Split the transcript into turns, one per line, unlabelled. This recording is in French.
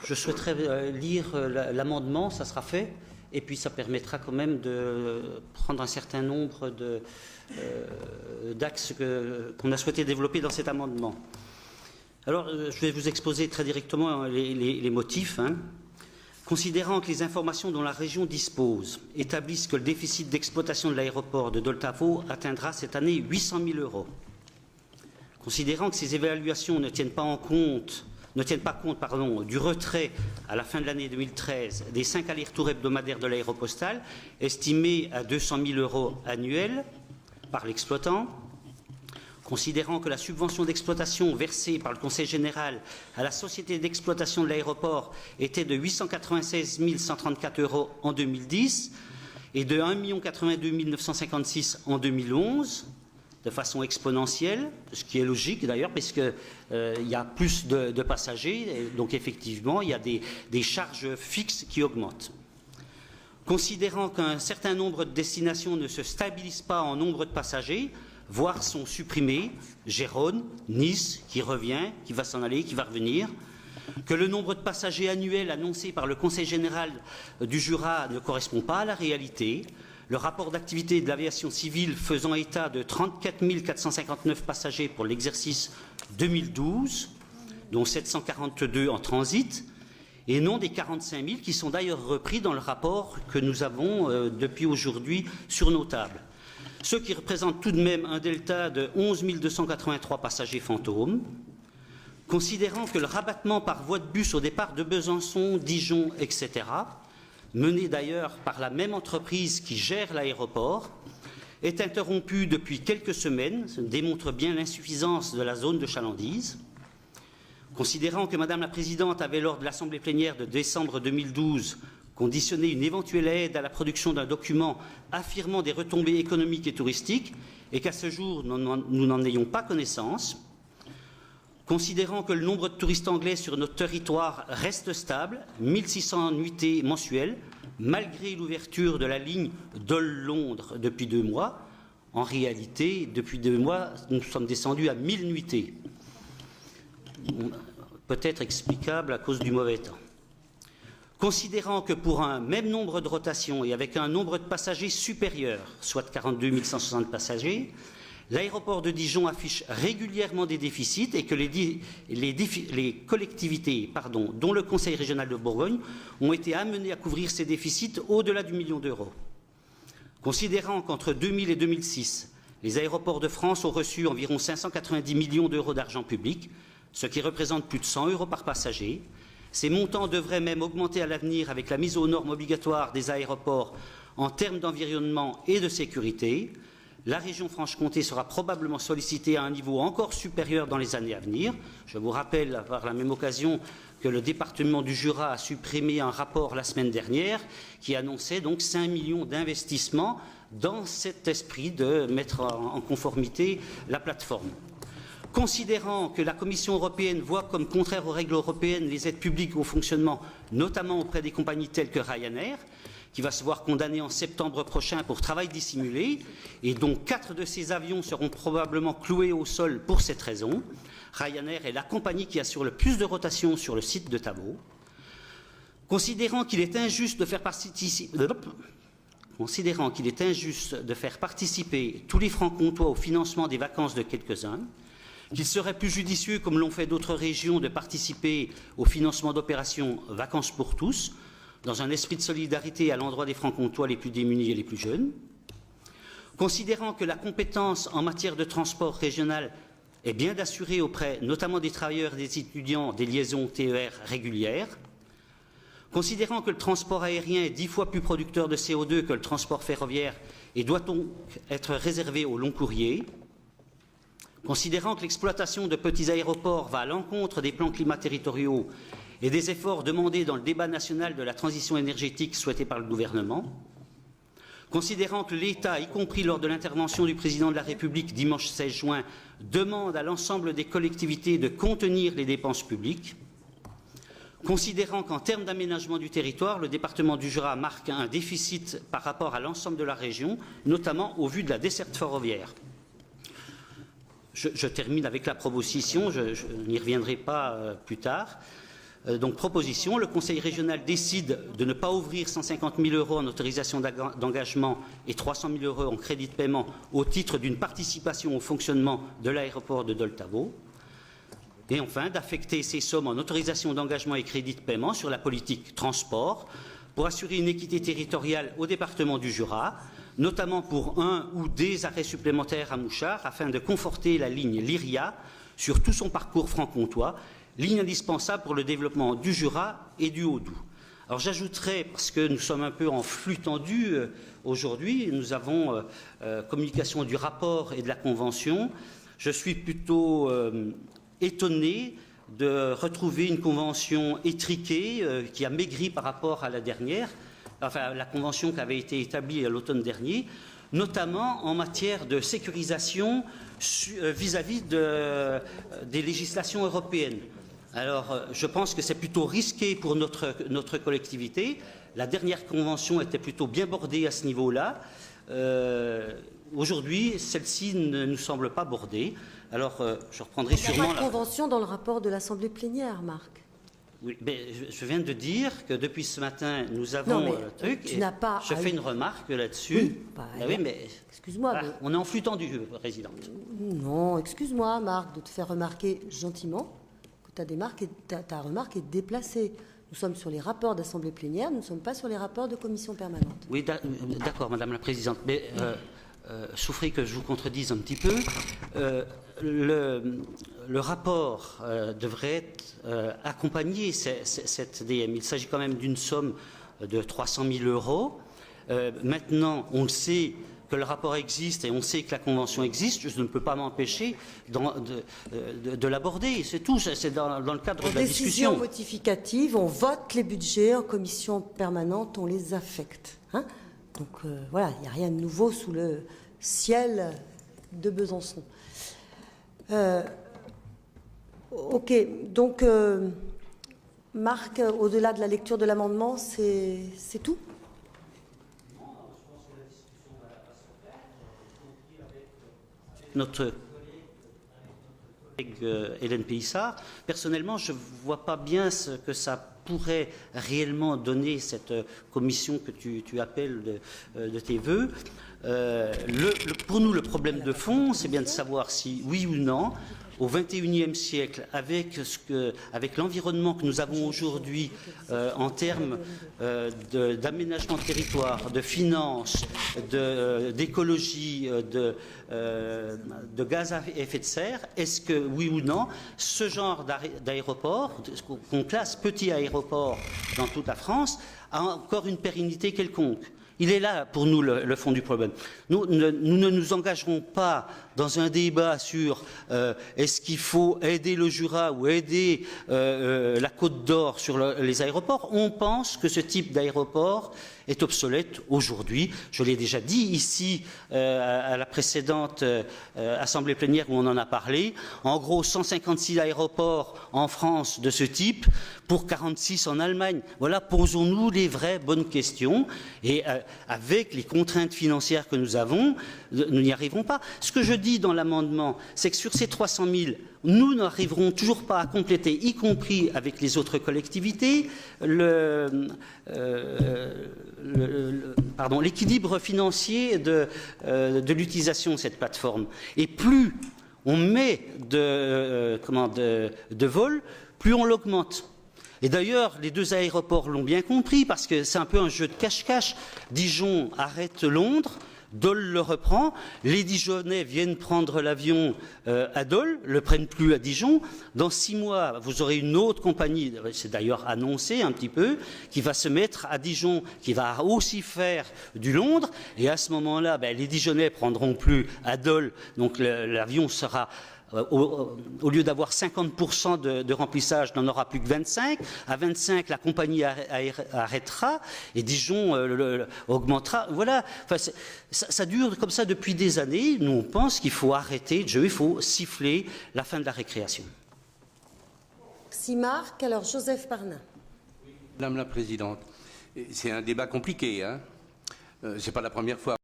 Je souhaiterais lire l'amendement, ça sera fait, et puis ça permettra quand même de prendre un certain nombre d'axes qu'on a souhaité développer dans cet amendement. Alors, je vais vous exposer très directement les motifs. Considérant que les informations dont la région dispose établissent que le déficit d'exploitation de l'aéroport de Doltavo atteindra cette année 800 000 €. Considérant que ces évaluations ne tiennent pas compte du retrait à la fin de l'année 2013 des 5 allers-retours hebdomadaires de l'aéropostale, estimés à 200 000 € annuels par l'exploitant. Considérant que la subvention d'exploitation versée par le Conseil général à la société d'exploitation de l'aéroport était de 896 134 € en 2010 et de 1 082 956 en 2011, de façon exponentielle, ce qui est logique d'ailleurs, puisqu'il y a plus de passagers, et donc effectivement, il y a des charges fixes qui augmentent. Considérant qu'un certain nombre de destinations ne se stabilisent pas en nombre de passagers, voire sont supprimés, Gérone, Nice, qui revient, qui va s'en aller, qui va revenir, que le nombre de passagers annuels annoncé par le Conseil général du Jura ne correspond pas à la réalité, le rapport d'activité de l'aviation civile faisant état de 34 459 passagers pour l'exercice 2012, dont 742 en transit, et non des 45 000 qui sont d'ailleurs repris dans le rapport que nous avons depuis aujourd'hui sur nos tables. Ce qui représente tout de même un delta de 11 283 passagers fantômes. Considérant que le rabattement par voie de bus au départ de Besançon, Dijon, etc., mené d'ailleurs par la même entreprise qui gère l'aéroport, est interrompu depuis quelques semaines, ça démontre bien l'insuffisance de la zone de chalandise. Considérant que Madame la Présidente avait, lors de l'Assemblée plénière de décembre 2012, conditionner une éventuelle aide à la production d'un document affirmant des retombées économiques et touristiques, et qu'à ce jour, nous n'en ayons pas connaissance. Considérant que le nombre de touristes anglais sur notre territoire reste stable, 1600 nuitées mensuelles, malgré l'ouverture de la ligne Dole-Londres depuis 2 mois, en réalité, depuis 2 mois, nous sommes descendus à 1000 nuitées. Peut-être explicable à cause du mauvais temps. Considérant que pour un même nombre de rotations et avec un nombre de passagers supérieur, soit 42 160 passagers, l'aéroport de Dijon affiche régulièrement des déficits et que les collectivités, dont le Conseil régional de Bourgogne, ont été amenées à couvrir ces déficits au-delà du million d'euros. Considérant qu'entre 2000 et 2006, les aéroports de France ont reçu environ 590 millions d'euros d'argent public, ce qui représente plus de 100 € par passager, ces montants devraient même augmenter à l'avenir avec la mise aux normes obligatoires des aéroports en termes d'environnement et de sécurité. La région Franche-Comté sera probablement sollicitée à un niveau encore supérieur dans les années à venir. Je vous rappelle par la même occasion que le département du Jura a supprimé un rapport la semaine dernière qui annonçait donc 5 millions d'investissements dans cet esprit de mettre en conformité la plateforme. Considérant que la Commission européenne voit comme contraire aux règles européennes les aides publiques au fonctionnement, notamment auprès des compagnies telles que Ryanair, qui va se voir condamné en septembre prochain pour travail dissimulé, et dont 4 de ces avions seront probablement cloués au sol pour cette raison. Ryanair est la compagnie qui assure le plus de rotations sur le site de Tavaux. Considérant qu'il est injuste de faire participer tous les Francs-Comtois au financement des vacances de quelques-uns, qu'il serait plus judicieux, comme l'ont fait d'autres régions, de participer au financement d'opérations Vacances pour tous, dans un esprit de solidarité à l'endroit des Francs-Comtois les plus démunis et les plus jeunes. Considérant que la compétence en matière de transport régional est bien d'assurer auprès notamment des travailleurs et des étudiants des liaisons TER régulières. Considérant que le transport aérien est 10 fois plus producteur de CO2 que le transport ferroviaire et doit donc être réservé au long courrier. Considérant que l'exploitation de petits aéroports va à l'encontre des plans climat-territoriaux et des efforts demandés dans le débat national de la transition énergétique souhaité par le gouvernement, considérant que l'État, y compris lors de l'intervention du président de la République dimanche 16 juin, demande à l'ensemble des collectivités de contenir les dépenses publiques, considérant qu'en termes d'aménagement du territoire, le département du Jura marque un déficit par rapport à l'ensemble de la région, notamment au vu de la desserte ferroviaire. Je termine avec la proposition, je n'y reviendrai pas plus tard. Donc, proposition, le Conseil régional décide de ne pas ouvrir 150 000 € en autorisation d'engagement et 300 000 € en crédit de paiement au titre d'une participation au fonctionnement de l'aéroport de Dole-Tavo. Et enfin, d'affecter ces sommes en autorisation d'engagement et crédit de paiement sur la politique transport pour assurer une équité territoriale au département du Jura, notamment pour un ou des arrêts supplémentaires à Mouchard, afin de conforter la ligne Lyria sur tout son parcours franc-comtois, ligne indispensable pour le développement du Jura et du Haut-Doubs. Alors j'ajouterai, parce que nous sommes un peu en flux tendu aujourd'hui, nous avons communication du rapport et de la convention. Je suis plutôt étonné de retrouver une convention étriquée qui a maigri par rapport à la dernière, enfin la convention qui avait été établie à l'automne dernier, notamment en matière de sécurisation vis-à-vis des législations européennes. Alors, je pense que c'est plutôt risqué pour notre collectivité. La dernière convention était plutôt bien bordée à ce niveau-là. Aujourd'hui, celle-ci ne nous semble pas bordée. Alors, je reprendrai sûrement...
Il n'y a pas de convention dans le rapport de l'Assemblée plénière, Marc.
Oui, mais je viens de dire que depuis ce matin, nous avons le truc.
Tu n'as pas
je fais une remarque là-dessus.
Oui,
oui, mais
excuse-moi.
Voilà, on est en flux tendu, Présidente.
Non, excuse-moi, Marc, de te faire remarquer gentiment que ta remarque est déplacée. Nous sommes sur les rapports d'Assemblée plénière, nous ne sommes pas sur les rapports de commission permanente.
Oui, d'accord, Madame la Présidente. Mais souffrez que je vous contredise un petit peu. Le rapport devrait accompagner cette DM. Il s'agit quand même d'une somme de 300 000 €. Maintenant, on le sait que le rapport existe et on sait que la convention existe. Je ne peux pas m'empêcher de l'aborder. C'est tout. C'est dans le cadre de la discussion.
Décision modificative, on vote les budgets en commission permanente, on les affecte. Hein, donc voilà, il n'y a rien de nouveau sous le ciel de Besançon. Ok, donc Marc, au-delà de la lecture de l'amendement, c'est tout ?
Notre collègue Hélène Pélissard, personnellement, je ne vois pas bien ce que ça pourrait réellement donner cette commission que tu appelles de tes voeux. Pour nous, le problème de fond, c'est bien de savoir si, oui ou non, au XXIe siècle, avec l'environnement que nous avons aujourd'hui en termes d'aménagement de territoire, de finances, d'écologie, de gaz à effet de serre, est-ce que, oui ou non, ce genre d'aéroport, qu'on classe petit aéroport dans toute la France, a encore une pérennité quelconque ? Il est là, pour nous, le fond du problème. Nous ne nous engagerons pas dans un débat sur est-ce qu'il faut aider le Jura ou aider la Côte d'Or sur les aéroports. On pense que ce type d'aéroport est obsolète aujourd'hui. Je l'ai déjà dit ici à la précédente assemblée plénière où on en a parlé. En gros, 156 aéroports en France de ce type pour 46 en Allemagne. Voilà, posons-nous les vraies bonnes questions. Et avec les contraintes financières que nous avons, nous n'y arriverons pas. Ce que je dis dans l'amendement, c'est que sur ces 300 000, nous n'arriverons toujours pas à compléter, y compris avec les autres collectivités, l'équilibre financier de l'utilisation de cette plateforme. Et plus on met de vols, plus on l'augmente. Et d'ailleurs, les deux aéroports l'ont bien compris, parce que c'est un peu un jeu de cache-cache. Dijon arrête Londres, Dole le reprend, les Dijonnais viennent prendre l'avion à Dole, le prennent plus à Dijon. Dans 6 mois, vous aurez une autre compagnie, c'est d'ailleurs annoncé un petit peu, qui va se mettre à Dijon, qui va aussi faire du Londres. Et à ce moment-là, les Dijonnais prendront plus à Dole, donc l'avion sera... Au lieu d'avoir 50% de remplissage, n'en aura plus que 25. À 25, la compagnie arrêtera et Dijon augmentera. Voilà. Enfin, ça dure comme ça depuis des années. Nous, on pense qu'il faut arrêter le jeu, il faut siffler la fin de la récréation.
Merci Marc. Alors Joseph Parnin.
Madame la Présidente, c'est un débat compliqué. Hein, c'est pas la première fois.